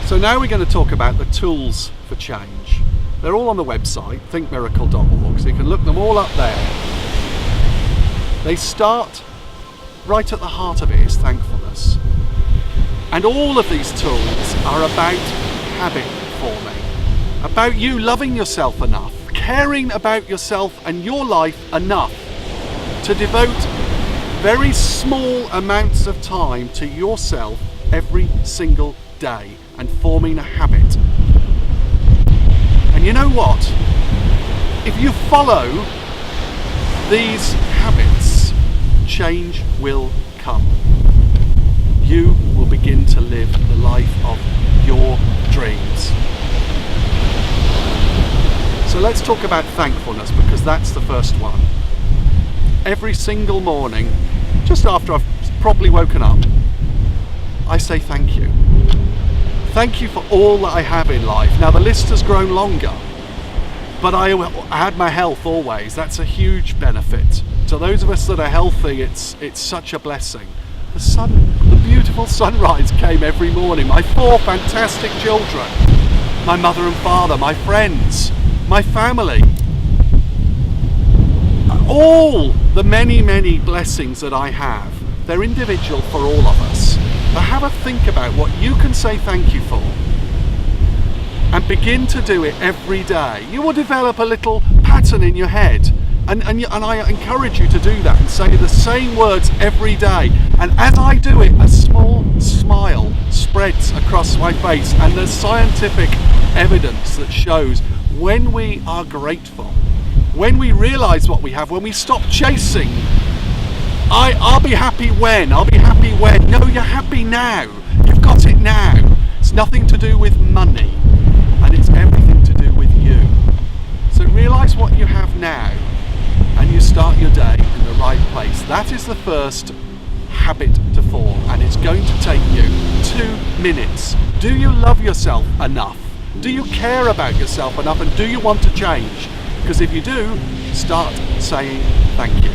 So now we're going to talk about the tools for change. They're all on the website, thinkmiracle.org, so you can look them all up there. They start right at the heart of it is thankfulness. And all of these tools are about habit forming, about you loving yourself enough, caring about yourself and your life enough to devote very small amounts of time to yourself every single day and forming a habit. And you know what? If you follow these habits, change will come. You will begin to live the life of your dreams. So let's talk about thankfulness, because that's the first one. Every single morning, just after I've properly woken up, I say thank you. Thank you for all that I have in life. Now the list has grown longer, but I had my health always. That's a huge benefit. To those of us that are healthy, it's such a blessing. The beautiful sunrise came every morning. My 4 fantastic children, my mother and father, my friends, my family. All the many, many blessings that I have, they're individual for all of us. But have a think about what you can say thank you for and begin to do it every day. You will develop a little pattern in your head, and I encourage you to do that and say the same words every day. And as I do it, a small smile spreads across my face, and there's scientific evidence that shows when we are grateful, when we realize what we have, when we stop chasing, I'll be happy when, no, you're happy now, you've got it now. It's nothing to do with money, and it's everything to do with you. So realize what you have now, and you start your day in the right place. That is the first habit to form, and it's going to take you 2 minutes. Do you love yourself enough? Do you care about yourself enough, and do you want to change? Because if you do, start saying thank you.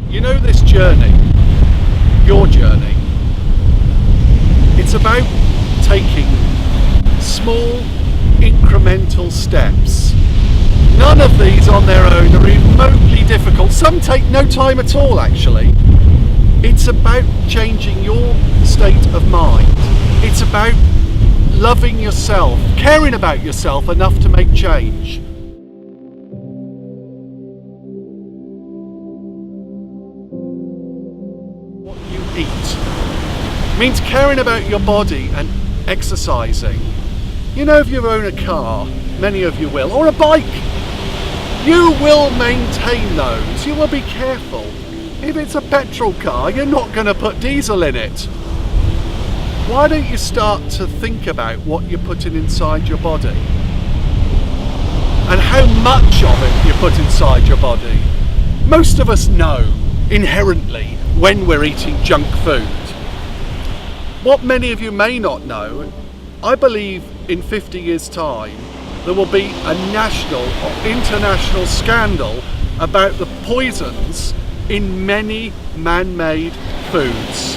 You know, this journey, your journey, it's about taking small incremental steps. None of these on their own are remotely difficult. Some take no time at all, actually. It's about changing your state of mind. It's about loving yourself, caring about yourself enough to make change. What you eat means caring about your body and exercising. You know, if you own a car, many of you will, or a bike, you will maintain those. You will be careful. If it's a petrol car, you're not going to put diesel in it. Why don't you start to think about what you're putting inside your body and how much of it you put inside your body? Most of us know inherently when we're eating junk food. What many of you may not know, I believe in 50 years' time there will be a national or international scandal about the poisons in many man-made foods.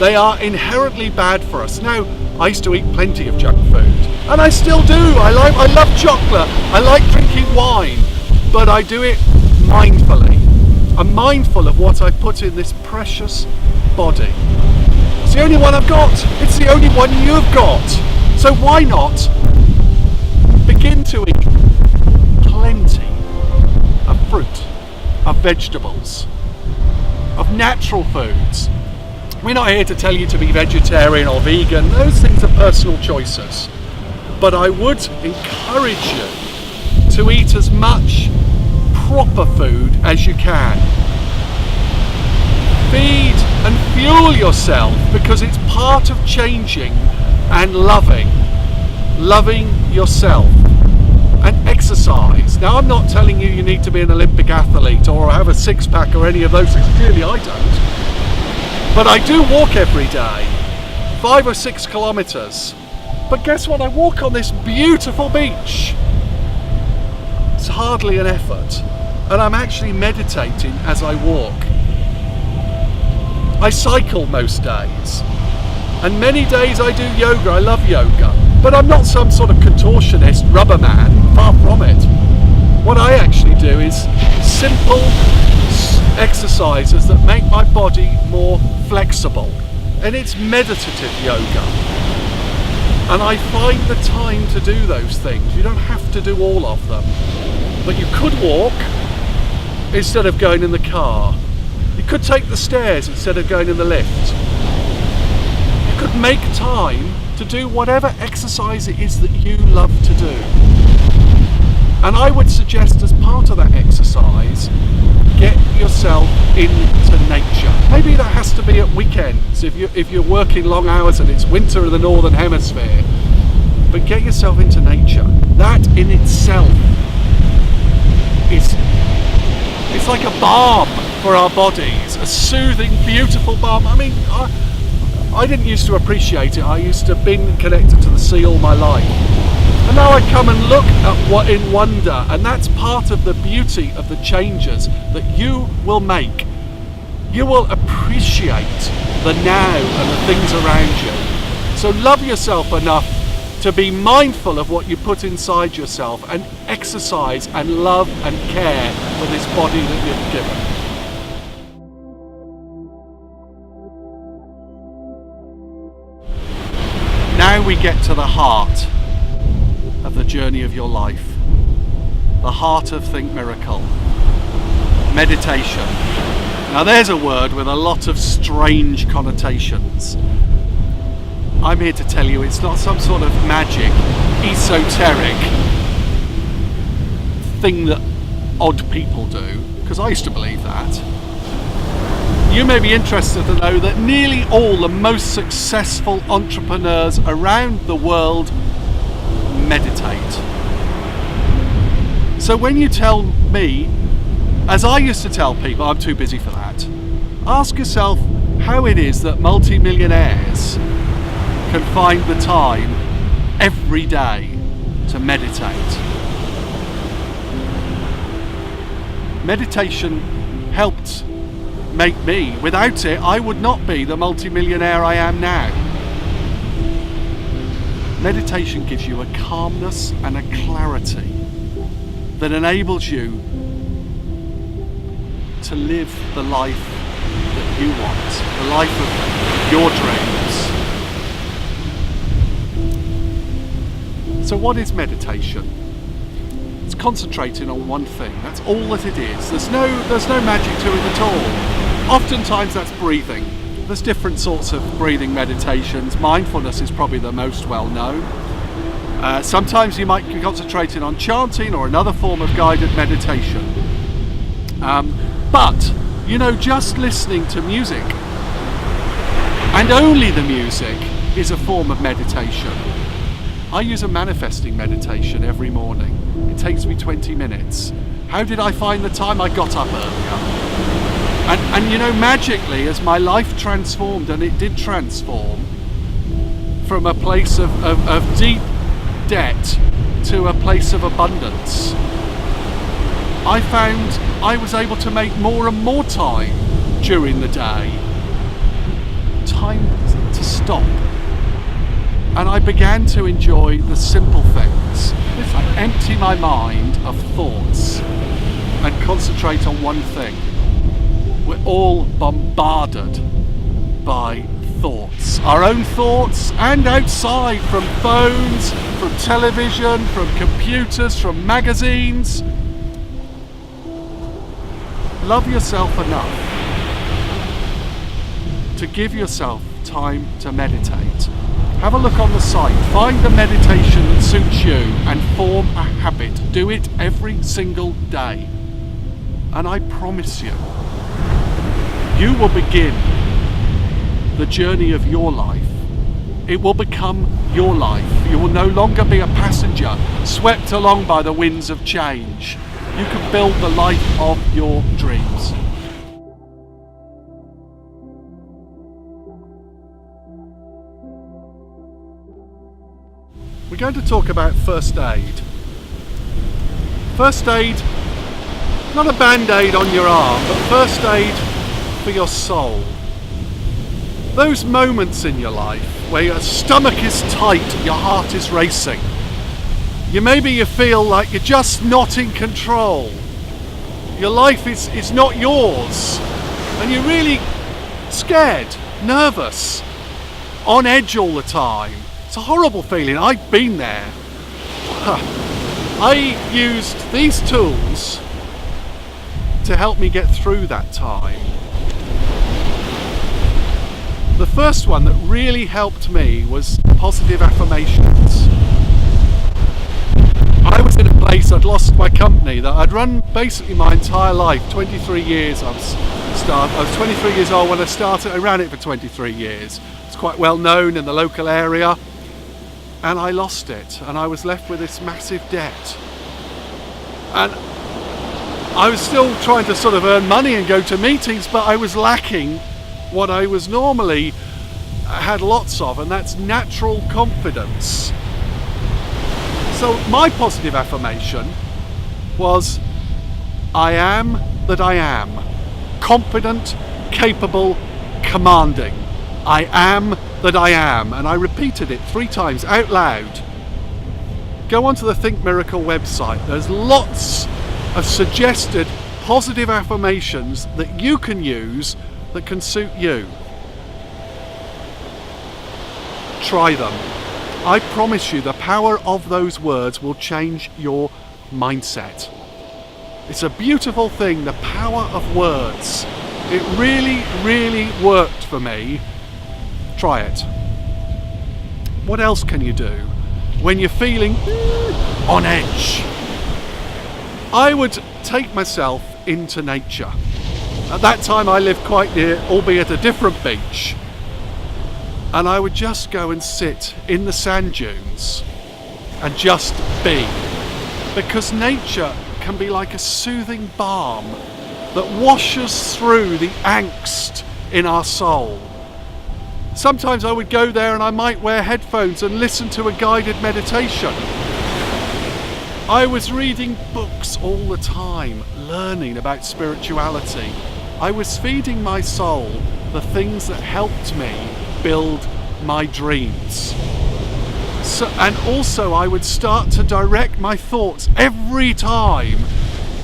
They are inherently bad for us. Now, I used to eat plenty of junk food, and I still do. I love chocolate, I like drinking wine, but I do it mindfully. I'm mindful of what I put in this precious body. It's the only one I've got. It's the only one you've got. So why not begin to eat plenty of fruit, of vegetables, of natural foods. We're not here to tell you to be vegetarian or vegan. Those things are personal choices. But I would encourage you to eat as much proper food as you can. Feed and fuel yourself, because it's part of changing and loving yourself. And exercise. Now, I'm not telling you need to be an Olympic athlete or have a six-pack or any of those things. Clearly I don't. But I do walk every day, 5 or 6 kilometres. But guess what? I walk on this beautiful beach. It's hardly an effort. and I'm actually meditating as I walk. I cycle most days, and many days I do yoga. I love yoga, but I'm not some sort of contortionist rubber man, far from it. What I actually do is simple exercises that make my body more flexible, and it's meditative yoga. And I find the time to do those things. You don't have to do all of them, but you could walk instead of going in the car. You could take the stairs instead of going in the lift. You could make time to do whatever exercise it is that you love to do. And I would suggest, as part of that exercise, get yourself into nature. Maybe that has to be at weekends if you're working long hours and it's winter in the northern hemisphere. But get yourself into nature. That in itself is, it's like a balm for our bodies, a soothing, beautiful balm. I mean, I didn't used to appreciate it. I used to have been connected to the sea all my life. And now I come and look at what in wonder, and that's part of the beauty of the changes that you will make. You will appreciate the now and the things around you. So love yourself enough to be mindful of what you put inside yourself, and exercise and love and care for this body that you've given. Now we get to the heart of the journey of your life, the heart of Thinkmiracle, meditation. Now there's a word with a lot of strange connotations. I'm here to tell you it's not some sort of magic, esoteric thing that odd people do, because I used to believe that. You may be interested to know that nearly all the most successful entrepreneurs around the world meditate. So when you tell me, as I used to tell people, I'm too busy for that, ask yourself how it is that multi-millionaires can find the time every day to meditate. Meditation helped make me. Without it, I would not be the multi-millionaire I am now. Meditation gives you a calmness and a clarity that enables you to live the life that you want, the life of your dreams. So what is meditation? It's concentrating on one thing. That's all that it is. There's no magic to it at all. Oftentimes that's breathing. There's different sorts of breathing meditations. Mindfulness is probably the most well known. Sometimes you might be concentrating on chanting or another form of guided meditation. But, just listening to music, and only the music, is a form of meditation. I use a manifesting meditation every morning. It takes me 20 minutes. How did I find the time? I got up earlier. And magically, as my life transformed, and it did transform, from a place of deep debt to a place of abundance, I found I was able to make more and more time during the day. Time to stop. And I began to enjoy the simple things. I empty my mind of thoughts and concentrate on one thing. We're all bombarded by thoughts, our own thoughts, and outside, from phones, from television, from computers, from magazines. Love yourself enough to give yourself time to meditate. Have a look on the site, find the meditation that suits you and form a habit. Do it every single day. And I promise you, you will begin the journey of your life. It will become your life. You will no longer be a passenger swept along by the winds of change. You can build the life of your dreams. We're going to talk about first aid. First aid, Not a band-aid on your arm, but first aid for your soul. Those moments in your life where your stomach is tight and your heart is racing. Maybe you feel like you're just not in control. Your life is not yours. And you're really scared, nervous, on edge all the time. It's a horrible feeling. I've been there. I used these tools to help me get through that time. The first one that really helped me was positive affirmations. I was in a place, I'd lost my company that I'd run basically my entire life, 23 years. I was 23 years old when I started. I ran it for 23 years. It's quite well known in the local area. And I lost it, and I was left with this massive debt. And I was still trying to sort of earn money and go to meetings, but I was lacking what I was normally had lots of, and that's natural confidence. So my positive affirmation was, I am that I am. Confident, capable, commanding. I am that I am. And I repeated it 3 times out loud. Go onto the Thinkmiracle website. There's lots of suggested positive affirmations that you can use that can suit you. Try them. I promise you the power of those words will change your mindset. It's a beautiful thing, the power of words. It really, really worked for me. Try it. What else can you do when you're feeling on edge? I would take myself into nature. At that time I lived quite near, albeit a different beach, and I would just go and sit in the sand dunes and just be. Because nature can be like a soothing balm that washes through the angst in our soul. Sometimes I would go there and I might wear headphones and listen to a guided meditation. I was reading books all the time, learning about spirituality. I was feeding my soul the things that helped me build my dreams. And also I would start to direct my thoughts every time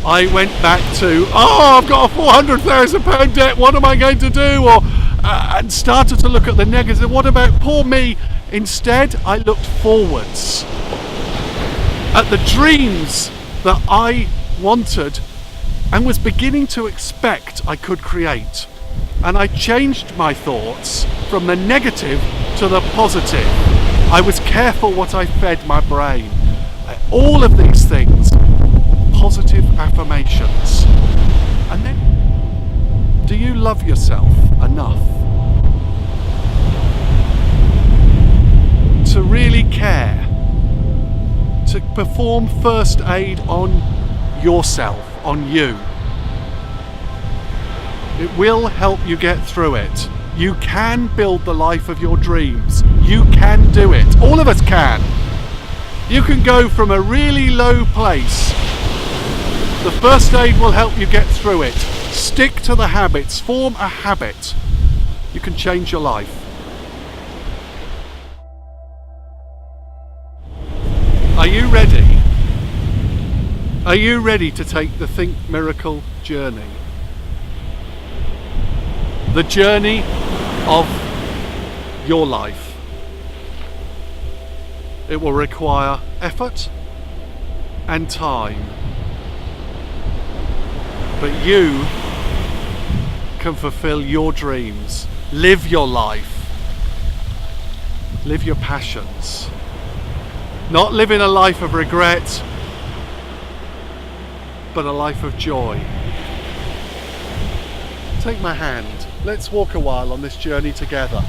I went back to, I've got a £400,000 debt, what am I going to do? And started to look at the negative. What about poor me? Instead, I looked forwards at the dreams that I wanted and was beginning to expect I could create. And I changed my thoughts from the negative to the positive. I was careful what I fed my brain. All of these things, positive affirmations. And then, do you love yourself enough to really care, to perform first aid on yourself, on you? It will help you get through it. You can build the life of your dreams. You can do it. All of us can. You can go from a really low place. The first aid will help you get through it. Stick to the habits. Form a habit. You can change your life. Are you ready? Are you ready to take the Thinkmiracle journey? The journey of your life. It will require effort and time, but you can fulfill your dreams, live your life, live your passions, not living a life of regret, but a life of joy. Take my hand. Let's walk a while on this journey together.